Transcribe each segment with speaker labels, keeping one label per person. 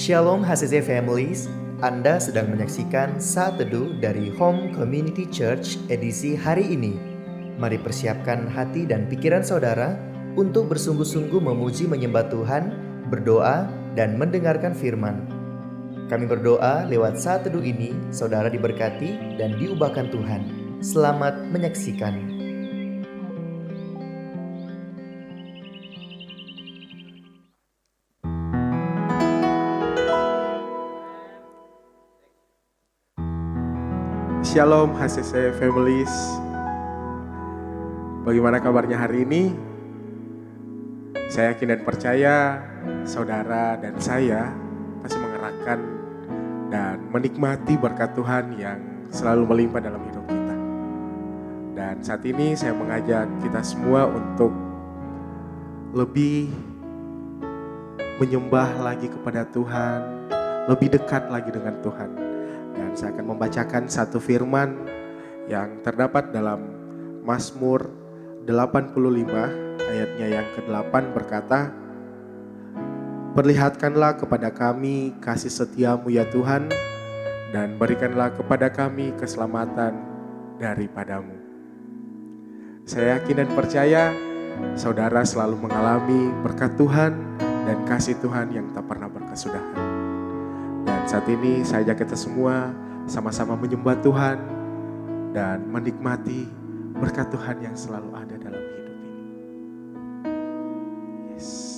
Speaker 1: Shalom HCC Families, Anda sedang menyaksikan Saat Teduh dari Home Community Church edisi hari ini. Mari persiapkan hati dan pikiran saudara untuk bersungguh-sungguh memuji menyembah Tuhan, berdoa, dan mendengarkan firman. Kami berdoa lewat Saat Teduh ini, saudara diberkati dan diubahkan Tuhan. Selamat menyaksikan.
Speaker 2: Shalom HCC Families. Bagaimana kabarnya hari ini? Saya yakin dan percaya saudara dan saya pasti mengerahkan dan menikmati berkat Tuhan yang selalu melimpah dalam hidup kita. Dan saat ini saya mengajak kita semua untuk lebih menyembah lagi kepada Tuhan, lebih dekat lagi dengan Tuhan. Dan saya akan membacakan satu firman yang terdapat dalam Mazmur 85 ayatnya yang ke-8 berkata, "Perlihatkanlah kepada kami kasih setiamu ya Tuhan, dan berikanlah kepada kami keselamatan daripadamu." Saya yakin dan percaya saudara selalu mengalami berkat Tuhan dan kasih Tuhan yang tak pernah berkesudahan. Dan saat ini saya ajak kita semua sama-sama menyembah Tuhan dan menikmati berkat Tuhan yang selalu ada dalam hidup ini. Yes,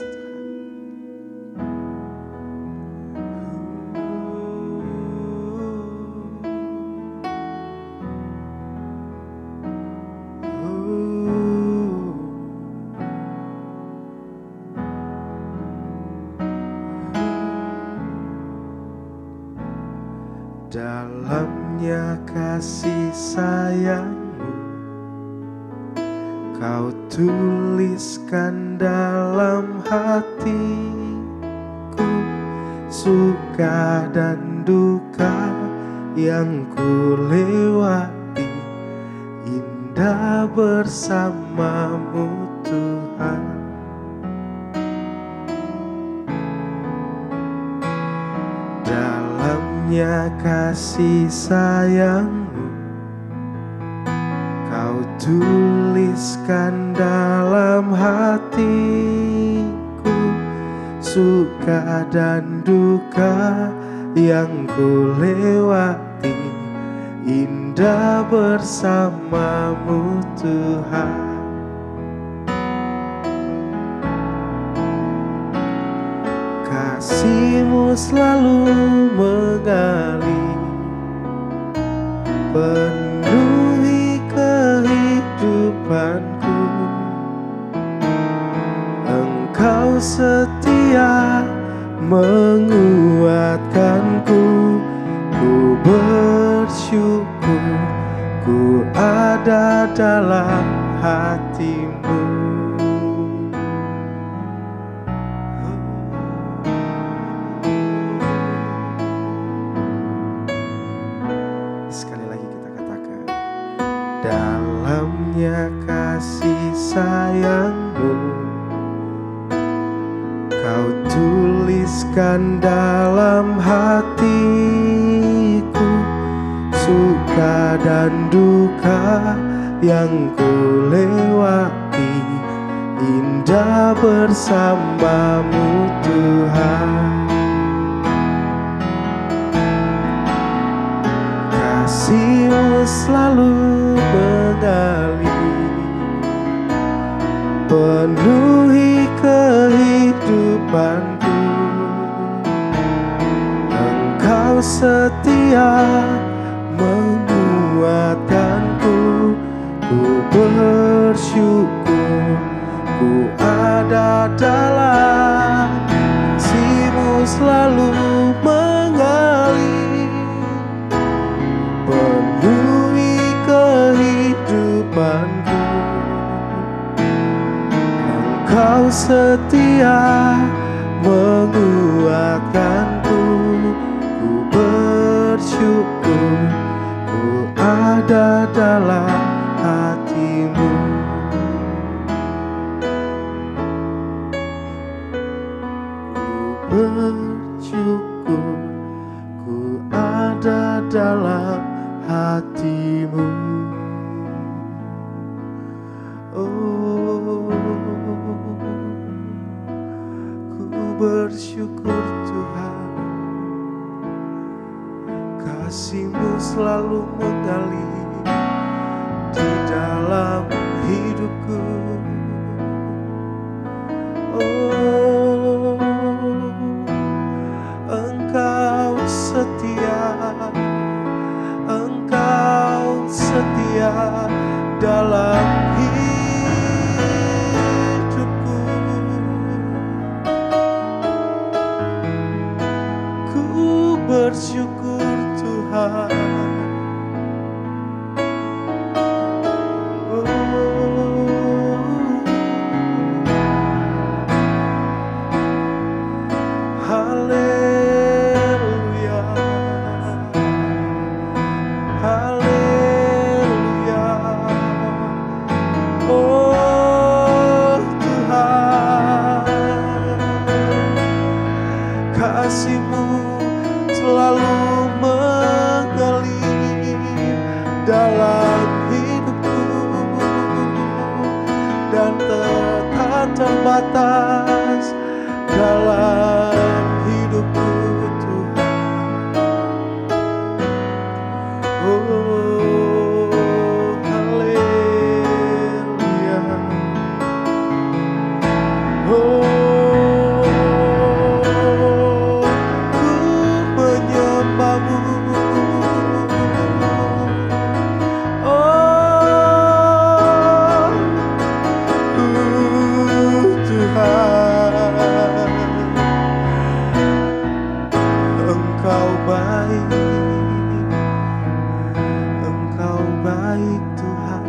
Speaker 2: dalamnya kasih sayangmu Kau tuliskan dalam hatiku, suka dan duka yang ku lewati, indah bersamamu Tuhan. Dalamnya kasih sayangmu Kau tuliskan dalam hatiku, suka dan duka yang ku lewati, indah bersamamu Tuhan. Kasih-Mu selalu mengalir, penuhi kehidupanku. Engkau setia menguatkanku, ku bersyukur ku ada dalam hati-Mu. Dalamnya kasih sayangmu Kau tuliskan dalam hatiku, suka dan duka yang ku lewati, indah bersamamu Tuhan. Kasih-Mu selalu mengalir, penuhi kehidupanku. Engkau setia menguatkanku, ku bersyukur ku ada dalam kasih-Mu selalu mengalir, penuhi kehidupanku. Engkau setia menguatkanku, ku bersyukur ku ada dalam hati-Mu. Ku bersyukur bersyukur Tuhan, kasih-Mu selalu mengalir di dalam hidupku. Oh, Engkau setia, Engkau setia dalam hidupku. Ku bersyukur Tuhan. Haleluya, haleluya. Oh Tuhan, kasih-Mu selalu mengalir dalam hidupku dan tak terbatas dalam hidupku Tuhan. Oh haleluya. Oh, ku menyembah-Mu. Tuhan, Engkau baik, Engkau baik Tuhan.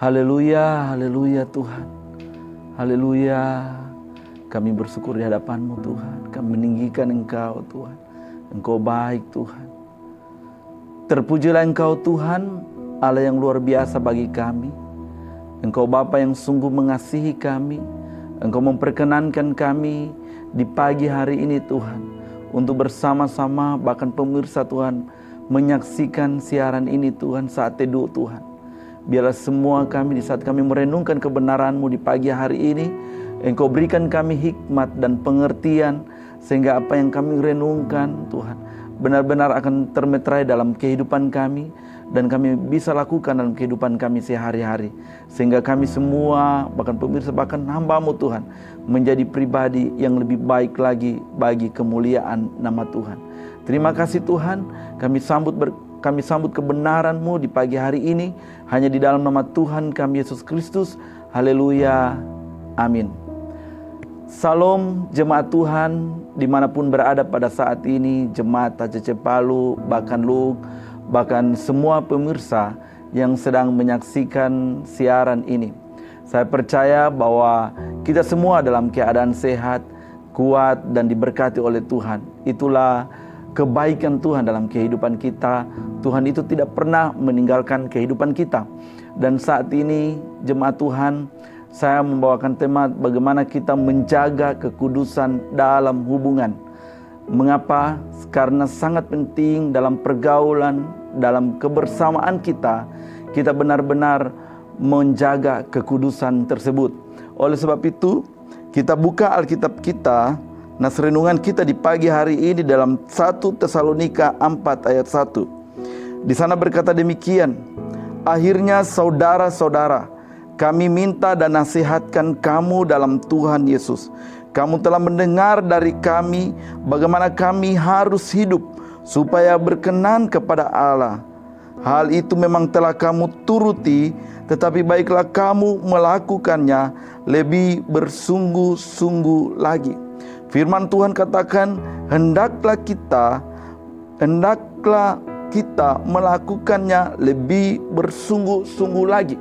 Speaker 3: Haleluya, haleluya Tuhan. Haleluya. Kami bersyukur di hadapan-Mu Tuhan. Kami meninggikan Engkau Tuhan. Engkau baik Tuhan. Terpujilah Engkau Tuhan, Allah yang luar biasa bagi kami. Engkau Bapa yang sungguh mengasihi kami. Engkau memperkenankan kami di pagi hari ini Tuhan, untuk bersama-sama bahkan pemirsa Tuhan menyaksikan siaran ini Tuhan saat teduh Tuhan. Biarlah semua kami di saat kami merenungkan kebenaran-Mu di pagi hari ini, Engkau berikan kami hikmat dan pengertian, sehingga apa yang kami renungkan Tuhan benar-benar akan termeterai dalam kehidupan kami, dan kami bisa lakukan dalam kehidupan kami sehari-hari, sehingga kami semua, bahkan pemirsa, bahkan hamba-Mu Tuhan, menjadi pribadi yang lebih baik lagi bagi kemuliaan nama Tuhan. Terima kasih Tuhan, kami sambut kebenaran-Mu di pagi hari ini, hanya di dalam nama Tuhan kami Yesus Kristus. Haleluya, amin. Salam jemaat Tuhan dimanapun berada pada saat ini, jemaat HCC Palu, bahkan Luk, bahkan semua pemirsa yang sedang menyaksikan siaran ini. Saya percaya bahwa kita semua dalam keadaan sehat, kuat, dan diberkati oleh Tuhan. Itulah kebaikan Tuhan dalam kehidupan kita. Tuhan itu tidak pernah meninggalkan kehidupan kita. Dan saat ini jemaat Tuhan, saya membawakan tema bagaimana kita menjaga kekudusan dalam hubungan. Mengapa? Karena sangat penting dalam pergaulan, dalam kebersamaan kita benar-benar menjaga kekudusan tersebut. Oleh sebab itu, kita buka Alkitab kita, nas renungan kita di pagi hari ini dalam 1 Tesalonika 4 ayat 1. Di sana berkata demikian, akhirnya saudara-saudara, kami minta dan nasihatkan kamu dalam Tuhan Yesus. Kamu telah mendengar dari kami bagaimana kami harus hidup supaya berkenan kepada Allah. Hal itu memang telah kamu turuti, tetapi baiklah kamu melakukannya lebih bersungguh-sungguh lagi. Firman Tuhan katakan, hendaklah kita melakukannya lebih bersungguh-sungguh lagi.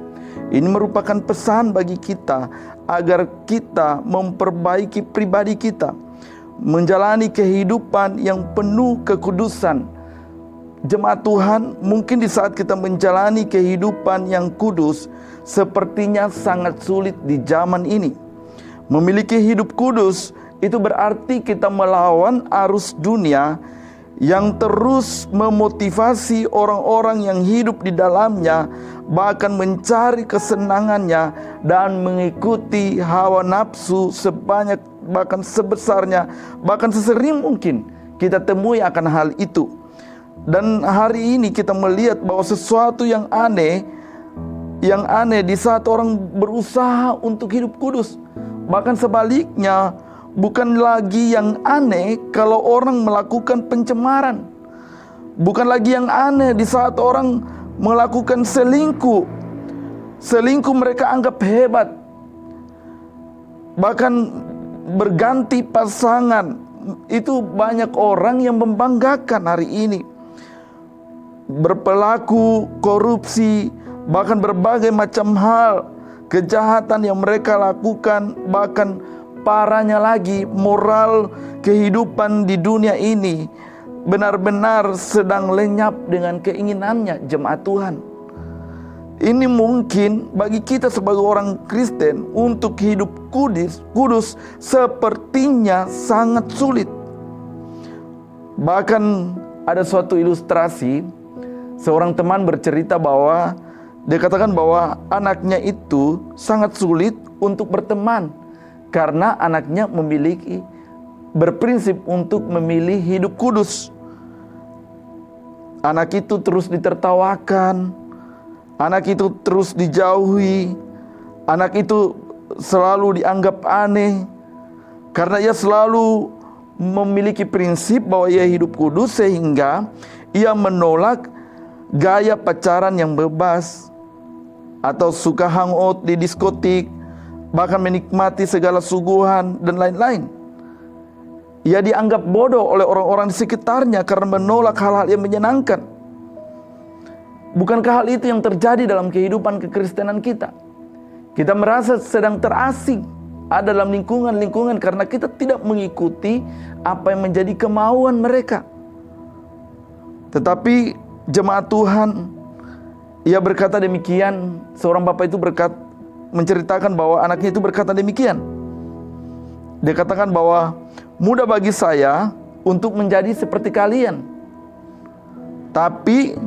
Speaker 3: Ini merupakan pesan bagi kita agar kita memperbaiki pribadi kita, menjalani kehidupan yang penuh kekudusan. Jemaat Tuhan, mungkin di saat kita menjalani kehidupan yang kudus, sepertinya sangat sulit di zaman ini. Memiliki hidup kudus itu berarti kita melawan arus dunia yang terus memotivasi orang-orang yang hidup di dalamnya, bahkan mencari kesenangannya dan mengikuti hawa nafsu sebanyak, bahkan sebesarnya, bahkan sesering mungkin kita temui akan hal itu. Dan hari ini kita melihat bahwa sesuatu yang aneh di saat orang berusaha untuk hidup kudus. Bahkan sebaliknya, bukan lagi yang aneh kalau orang melakukan pencemaran. Bukan lagi yang aneh di saat orang melakukan selingkuh. Selingkuh mereka anggap hebat. Bahkan berganti pasangan. Itu banyak orang yang membanggakan hari ini. Berpelaku korupsi, bahkan berbagai macam hal kejahatan yang mereka lakukan, bahkan parahnya lagi, moral kehidupan di dunia ini benar-benar sedang lenyap dengan keinginannya jemaat Tuhan. Ini mungkin bagi kita sebagai orang Kristen untuk hidup kudus sepertinya sangat sulit. Bahkan ada suatu ilustrasi, seorang teman bercerita bahwa dia katakan bahwa anaknya itu sangat sulit untuk berteman karena anaknya berprinsip untuk memilih hidup kudus. Anak itu terus ditertawakan, anak itu terus dijauhi, anak itu selalu dianggap aneh karena ia selalu memiliki prinsip bahwa ia hidup kudus, sehingga ia menolak gaya pacaran yang bebas atau suka hangout di diskotik, bahkan menikmati segala suguhan dan lain-lain. Ia dianggap bodoh oleh orang-orang di sekitarnya karena menolak hal-hal yang menyenangkan. Bukankah hal itu yang terjadi dalam kehidupan kekristenan kita? Kita merasa sedang terasing ada dalam lingkungan-lingkungan karena kita tidak mengikuti apa yang menjadi kemauan mereka. Tetapi jemaat Tuhan, ia berkata demikian. Seorang bapak itu menceritakan bahwa anaknya itu berkata demikian. Dia katakan bahwa mudah bagi saya untuk menjadi seperti kalian. Tapi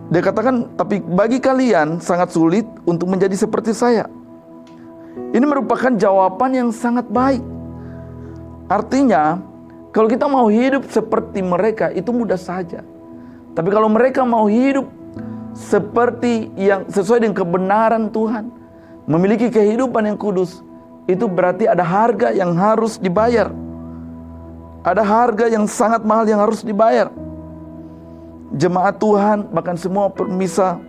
Speaker 3: dia katakan, tapi bagi kalian sangat sulit untuk menjadi seperti saya. Ini merupakan jawaban yang sangat baik. Artinya, kalau kita mau hidup seperti mereka itu mudah saja. Tapi kalau mereka mau hidup seperti yang sesuai dengan kebenaran Tuhan, memiliki kehidupan yang kudus, itu berarti ada harga yang harus dibayar. Ada harga yang sangat mahal yang harus dibayar. Jemaat Tuhan, bahkan semua permisa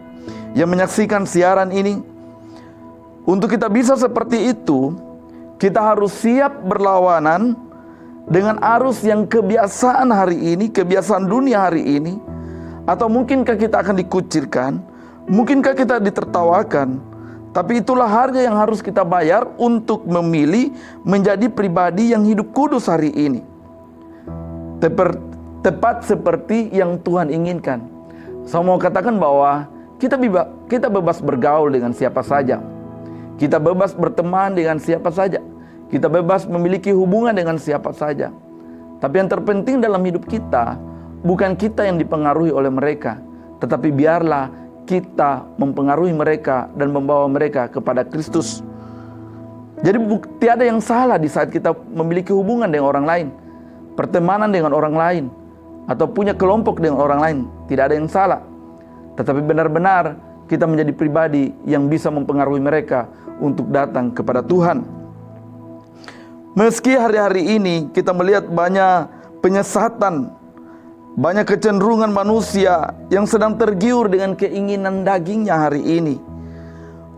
Speaker 3: yang menyaksikan siaran ini, untuk kita bisa seperti itu, kita harus siap berlawanan dengan arus yang kebiasaan hari ini, kebiasaan dunia hari ini. Atau mungkinkah kita akan dikucilkan, mungkinkah kita ditertawakan, tapi itulah harga yang harus kita bayar untuk memilih menjadi pribadi yang hidup kudus hari ini. Tepat seperti yang Tuhan inginkan. Saya mau katakan bahwa kita bebas bergaul dengan siapa saja. Kita bebas berteman dengan siapa saja. Kita bebas memiliki hubungan dengan siapa saja. Tapi yang terpenting dalam hidup kita, bukan kita yang dipengaruhi oleh mereka, tetapi biarlah kita mempengaruhi mereka dan membawa mereka kepada Kristus. Jadi tiada yang salah di saat kita memiliki hubungan dengan orang lain, pertemanan dengan orang lain, atau punya kelompok dengan orang lain. Tidak ada yang salah. Tetapi benar-benar kita menjadi pribadi yang bisa mempengaruhi mereka untuk datang kepada Tuhan. Meski hari-hari ini kita melihat banyak penyesatan, banyak kecenderungan manusia yang sedang tergiur dengan keinginan dagingnya hari ini.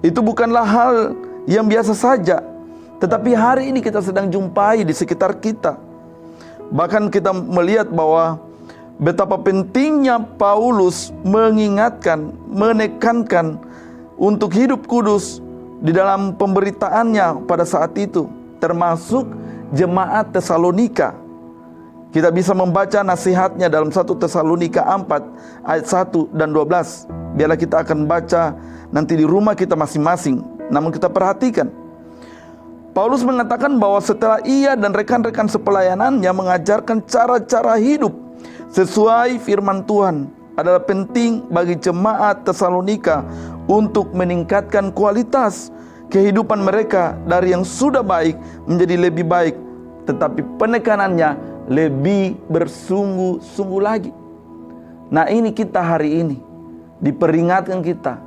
Speaker 3: Itu bukanlah hal yang biasa saja, tetapi hari ini kita sedang jumpai di sekitar kita. Bahkan kita melihat bahwa betapa pentingnya Paulus mengingatkan, menekankan untuk hidup kudus di dalam pemberitaannya pada saat itu, termasuk jemaat Tesalonika. Kita bisa membaca nasihatnya dalam 1 Tesalonika 4 ayat 1 dan 12. Biarlah kita akan baca nanti di rumah kita masing-masing. Namun kita perhatikan, Paulus mengatakan bahwa setelah ia dan rekan-rekan sepelayanannya mengajarkan cara-cara hidup sesuai firman Tuhan, adalah penting bagi jemaat Tesalonika untuk meningkatkan kualitas kehidupan mereka dari yang sudah baik menjadi lebih baik, tetapi penekanannya lebih bersungguh-sungguh lagi. Nah, ini kita hari ini diperingatkan kita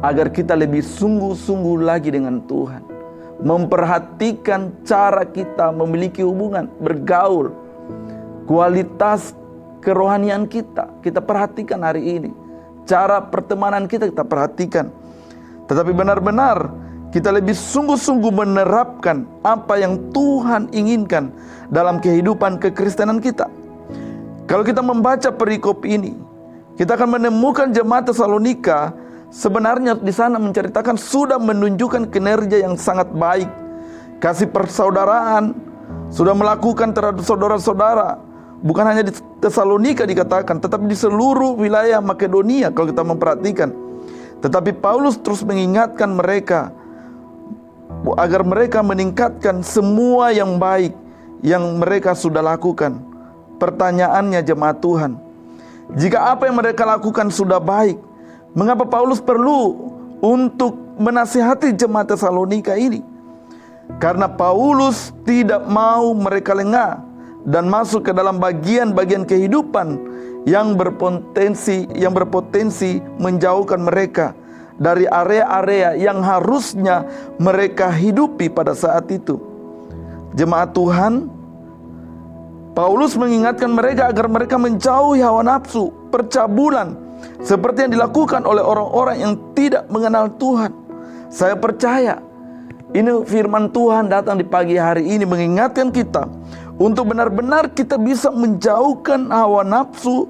Speaker 3: agar kita lebih sungguh-sungguh lagi dengan Tuhan, memperhatikan cara kita memiliki hubungan, bergaul, kualitas kerohanian kita perhatikan hari ini. Cara pertemanan kita perhatikan. Tetapi benar-benar kita lebih sungguh-sungguh menerapkan apa yang Tuhan inginkan dalam kehidupan kekristenan kita. Kalau kita membaca perikop ini, kita akan menemukan jemaat Tesalonika sebenarnya di sana menceritakan sudah menunjukkan kinerja yang sangat baik, kasih persaudaraan, sudah melakukan terhadap saudara-saudara. Bukan hanya di Tesalonika dikatakan, tetapi di seluruh wilayah Makedonia kalau kita memperhatikan. Tetapi Paulus terus mengingatkan mereka agar mereka meningkatkan semua yang baik yang mereka sudah lakukan. Pertanyaannya jemaat Tuhan, jika apa yang mereka lakukan sudah baik, mengapa Paulus perlu untuk menasihati jemaat Tesalonika ini? Karena Paulus tidak mau mereka lengah dan masuk ke dalam bagian-bagian kehidupan yang berpotensi menjauhkan mereka dari area-area yang harusnya mereka hidupi pada saat itu. Jemaat Tuhan, Paulus mengingatkan mereka agar mereka menjauhi hawa nafsu, percabulan, seperti yang dilakukan oleh orang-orang yang tidak mengenal Tuhan. Saya percaya ini firman Tuhan datang di pagi hari ini mengingatkan kita untuk benar-benar kita bisa menjauhkan hawa nafsu,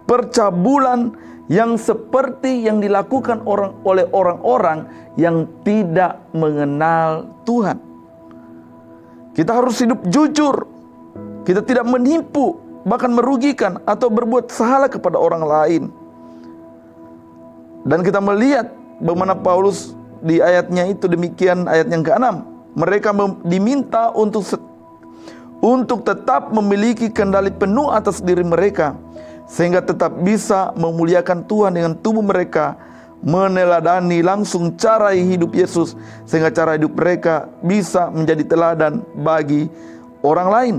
Speaker 3: percabulan yang seperti yang dilakukan oleh orang-orang yang tidak mengenal Tuhan. Kita harus hidup jujur. Kita tidak menipu, bahkan merugikan atau berbuat salah kepada orang lain. Dan kita melihat bagaimana Paulus di ayatnya itu demikian, ayat yang ke-6. Mereka diminta untuk tetap memiliki kendali penuh atas diri mereka, sehingga tetap bisa memuliakan Tuhan dengan tubuh mereka, meneladani langsung cara hidup Yesus, sehingga cara hidup mereka bisa menjadi teladan bagi orang lain.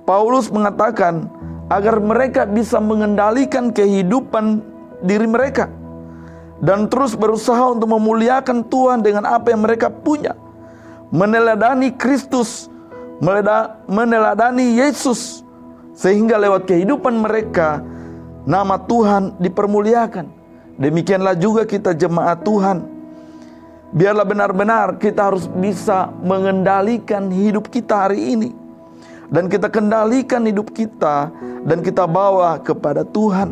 Speaker 3: Paulus mengatakan agar mereka bisa mengendalikan kehidupan diri mereka dan terus berusaha untuk memuliakan Tuhan dengan apa yang mereka punya, meneladani Kristus, meneladani Yesus, sehingga lewat kehidupan mereka nama Tuhan dipermuliakan. Demikianlah juga kita jemaat Tuhan. Biarlah benar-benar kita harus bisa mengendalikan hidup kita hari ini, dan kita kendalikan hidup kita dan kita bawa kepada Tuhan.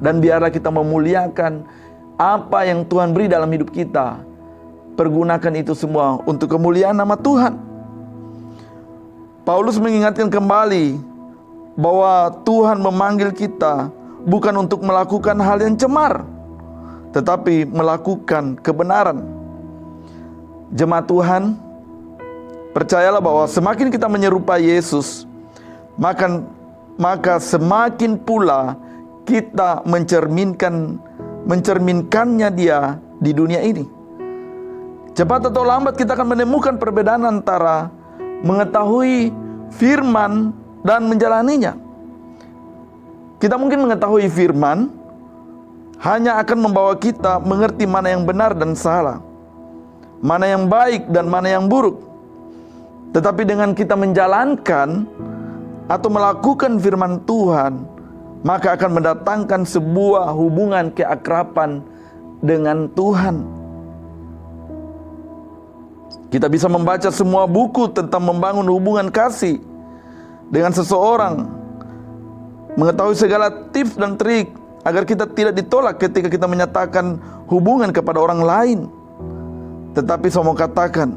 Speaker 3: Dan biarlah kita memuliakan apa yang Tuhan beri dalam hidup kita. Pergunakan itu semua untuk kemuliaan nama Tuhan. Paulus mengingatkan kembali bahwa Tuhan memanggil kita bukan untuk melakukan hal yang cemar, tetapi melakukan kebenaran. Jemaat Tuhan, percayalah bahwa semakin kita menyerupai Yesus, maka semakin pula kita mencerminkannya Dia di dunia ini. Cepat atau lambat kita akan menemukan perbedaan antara mengetahui firman dan menjalaninya. Kita mungkin mengetahui firman hanya akan membawa kita mengerti mana yang benar dan salah, mana yang baik dan mana yang buruk. Tetapi dengan kita menjalankan atau melakukan firman Tuhan, maka akan mendatangkan sebuah hubungan keakraban dengan Tuhan. Kita bisa membaca semua buku tentang membangun hubungan kasih dengan seseorang, mengetahui segala tips dan trik agar kita tidak ditolak ketika kita menyatakan hubungan kepada orang lain. Tetapi saya mau katakan,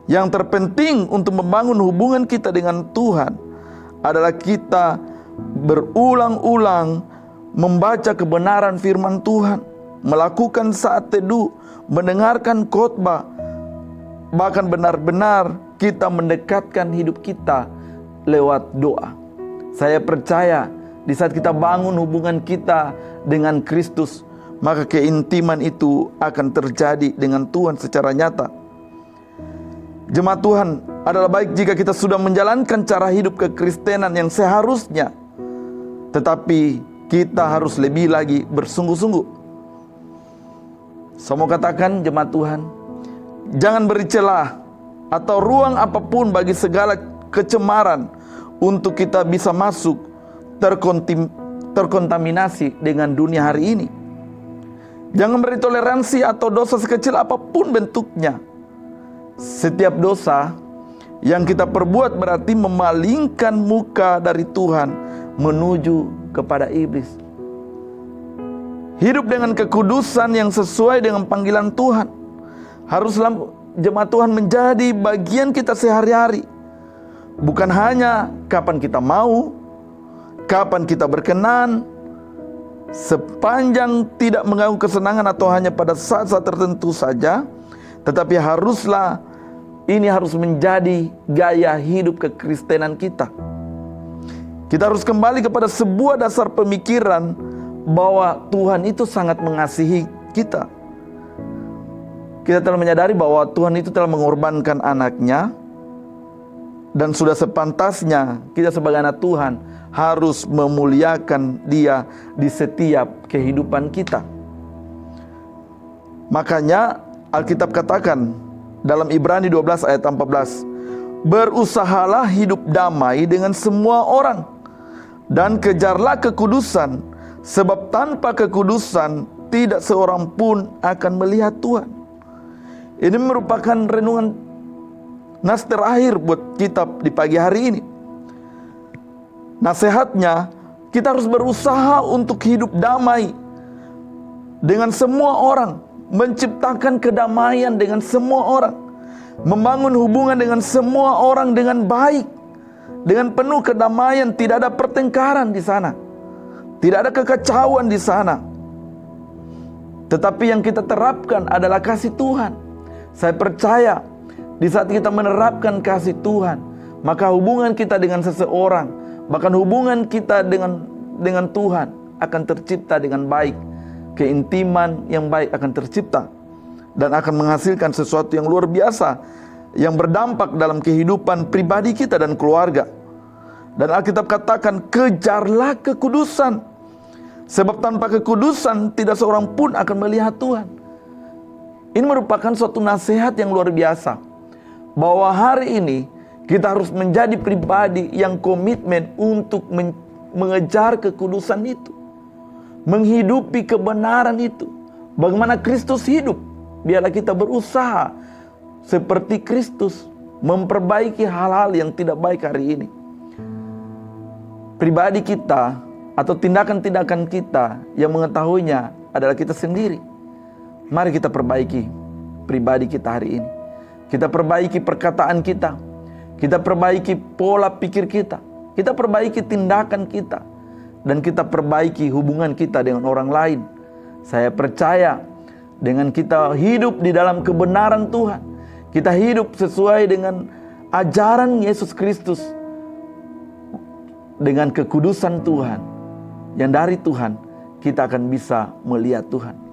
Speaker 3: yang terpenting untuk membangun hubungan kita dengan Tuhan adalah kita berulang-ulang membaca kebenaran firman Tuhan, melakukan saat teduh, mendengarkan khotbah, bahkan benar-benar kita mendekatkan hidup kita lewat doa. Saya percaya di saat kita bangun hubungan kita dengan Kristus, maka keintiman itu akan terjadi dengan Tuhan secara nyata. Jemaat Tuhan, adalah baik jika kita sudah menjalankan cara hidup kekristenan yang seharusnya, tetapi kita harus lebih lagi bersungguh-sungguh. Saya mau katakan jemaat Tuhan, jangan beri celah atau ruang apapun bagi segala kecemaran untuk kita bisa masuk terkontaminasi dengan dunia hari ini. Jangan beri toleransi atau dosa sekecil apapun bentuknya. Setiap dosa yang kita perbuat berarti memalingkan muka dari Tuhan menuju kepada iblis. Hidup dengan kekudusan yang sesuai dengan panggilan Tuhan haruslah jemaat Tuhan menjadi bagian kita sehari-hari. Bukan hanya kapan kita mau, kapan kita berkenan, sepanjang tidak mengganggu kesenangan atau hanya pada saat-saat tertentu saja, tetapi ini harus menjadi gaya hidup kekristenan kita. Kita harus kembali kepada sebuah dasar pemikiran bahwa Tuhan itu sangat mengasihi kita. Kita telah menyadari bahwa Tuhan itu telah mengorbankan anaknya, dan sudah sepantasnya kita sebagai anak Tuhan harus memuliakan Dia di setiap kehidupan kita. Makanya Alkitab katakan dalam Ibrani 12 ayat 14, berusahalah hidup damai dengan semua orang dan kejarlah kekudusan, sebab tanpa kekudusan tidak seorang pun akan melihat Tuhan. Ini merupakan renungan nas terakhir buat kita di pagi hari ini. Nasihatnya, kita harus berusaha untuk hidup damai dengan semua orang, menciptakan kedamaian dengan semua orang, membangun hubungan dengan semua orang dengan baik, dengan penuh kedamaian. Tidak ada pertengkaran di sana, tidak ada kekacauan di sana. Tetapi yang kita terapkan adalah kasih Tuhan. Saya percaya di saat kita menerapkan kasih Tuhan, maka hubungan kita dengan seseorang, bahkan hubungan kita dengan Tuhan akan tercipta dengan baik. Keintiman yang baik akan tercipta dan akan menghasilkan sesuatu yang luar biasa yang berdampak dalam kehidupan pribadi kita dan keluarga. Dan Alkitab katakan, kejarlah kekudusan, sebab tanpa kekudusan tidak seorang pun akan melihat Tuhan. Ini merupakan suatu nasihat yang luar biasa, bahwa hari ini kita harus menjadi pribadi yang komitmen untuk mengejar kekudusan itu, menghidupi kebenaran itu. Bagaimana Kristus hidup, biarlah kita berusaha seperti Kristus, memperbaiki hal-hal yang tidak baik hari ini. Pribadi kita atau tindakan-tindakan kita yang mengetahuinya adalah kita sendiri. Mari kita perbaiki pribadi kita hari ini. Kita perbaiki perkataan kita, kita perbaiki pola pikir kita, kita perbaiki tindakan kita, dan kita perbaiki hubungan kita dengan orang lain. Saya percaya dengan kita hidup di dalam kebenaran Tuhan, kita hidup sesuai dengan ajaran Yesus Kristus, dengan kekudusan Tuhan yang dari Tuhan, kita akan bisa melihat Tuhan.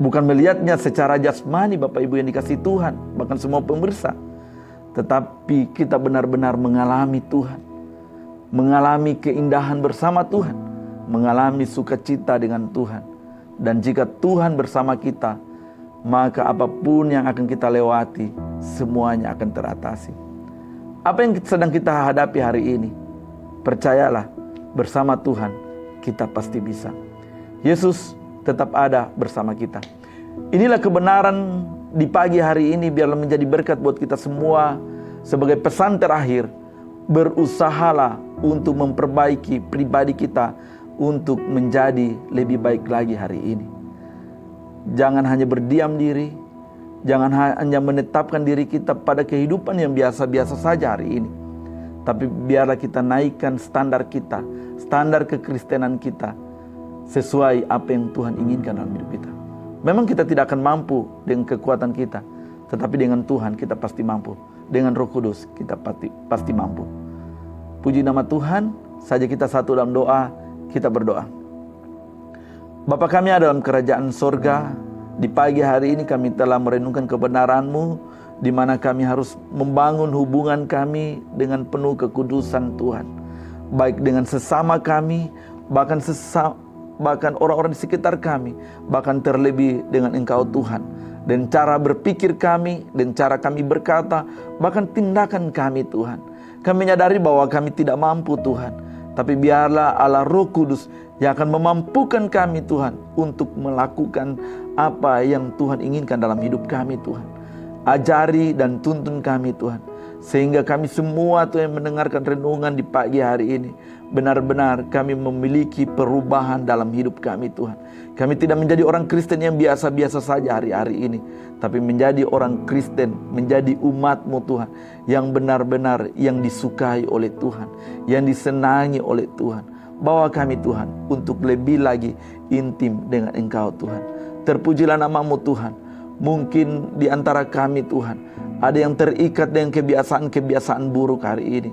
Speaker 3: Bukan melihatnya secara jasmani Bapak Ibu yang dikasihi Tuhan, bahkan semua pemirsa, tetapi kita benar-benar mengalami Tuhan, mengalami keindahan bersama Tuhan, mengalami sukacita dengan Tuhan. Dan jika Tuhan bersama kita, maka apapun yang akan kita lewati, semuanya akan teratasi. Apa yang sedang kita hadapi hari ini, percayalah, bersama Tuhan kita pasti bisa. Yesus tetap ada bersama kita. Inilah kebenaran di pagi hari ini, biarlah menjadi berkat buat kita semua. Sebagai pesan terakhir, berusahalah untuk memperbaiki pribadi kita untuk menjadi lebih baik lagi hari ini. Jangan hanya berdiam diri, jangan hanya menetapkan diri kita pada kehidupan yang biasa-biasa saja hari ini, tapi biarlah kita naikkan standar kita, standar kekristenan kita, sesuai apa yang Tuhan inginkan dalam hidup kita. Memang kita tidak akan mampu dengan kekuatan kita, tetapi dengan Tuhan kita pasti mampu. Dengan Roh Kudus kita pasti mampu. Puji nama Tuhan. Saja kita satu dalam doa, kita berdoa. Bapa kami ada dalam kerajaan sorga, di pagi hari ini kami telah merenungkan kebenaran-Mu, di mana kami harus membangun hubungan kami dengan penuh kekudusan Tuhan. Baik dengan sesama kami, bahkan orang-orang di sekitar kami, bahkan terlebih dengan Engkau Tuhan. Dan cara berpikir kami, dan cara kami berkata, bahkan tindakan kami Tuhan. Kami menyadari bahwa kami tidak mampu Tuhan. Tapi biarlah Allah Roh Kudus yang akan memampukan kami Tuhan untuk melakukan apa yang Tuhan inginkan dalam hidup kami Tuhan. Ajari dan tuntun kami Tuhan. Sehingga kami semua Tuhan yang mendengarkan renungan di pagi hari ini, benar-benar kami memiliki perubahan dalam hidup kami Tuhan. Kami tidak menjadi orang Kristen yang biasa-biasa saja hari-hari ini, tapi menjadi orang Kristen, menjadi umat-Mu Tuhan, yang benar-benar yang disukai oleh Tuhan, yang disenangi oleh Tuhan. Bawa kami Tuhan untuk lebih lagi intim dengan Engkau Tuhan. Terpujilah nama-Mu Tuhan. Mungkin di antara kami Tuhan, ada yang terikat dengan kebiasaan-kebiasaan buruk hari ini.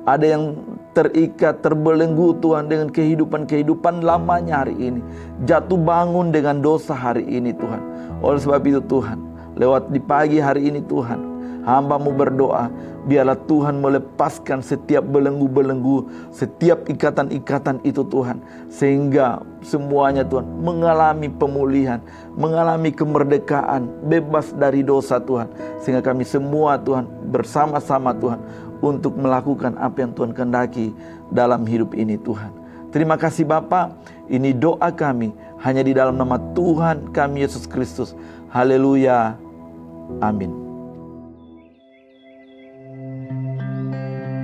Speaker 3: Ada yang terikat, terbelenggu Tuhan dengan kehidupan-kehidupan lamanya hari ini. Jatuh bangun dengan dosa hari ini Tuhan. Oleh sebab itu Tuhan, lewat di pagi hari ini Tuhan, hamba-Mu berdoa, biarlah Tuhan melepaskan setiap belenggu-belenggu, setiap ikatan-ikatan itu Tuhan. Sehingga semuanya Tuhan mengalami pemulihan, mengalami kemerdekaan, bebas dari dosa Tuhan. Sehingga kami semua Tuhan bersama-sama Tuhan untuk melakukan apa yang Tuhan kehendaki dalam hidup ini Tuhan. Terima kasih Bapa, ini doa kami hanya di dalam nama Tuhan kami Yesus Kristus. Haleluya. Amin.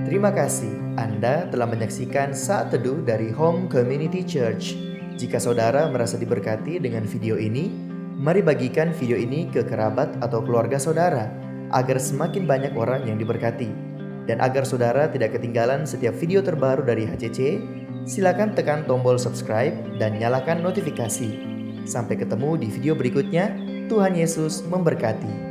Speaker 1: Terima kasih Anda telah menyaksikan Saat Teduh dari Home Community Church. Jika saudara merasa diberkati dengan video ini, mari bagikan video ini ke kerabat atau keluarga saudara, agar semakin banyak orang yang diberkati. Dan agar saudara tidak ketinggalan setiap video terbaru dari HCC, silakan tekan tombol subscribe dan nyalakan notifikasi. Sampai ketemu di video berikutnya. Tuhan Yesus memberkati.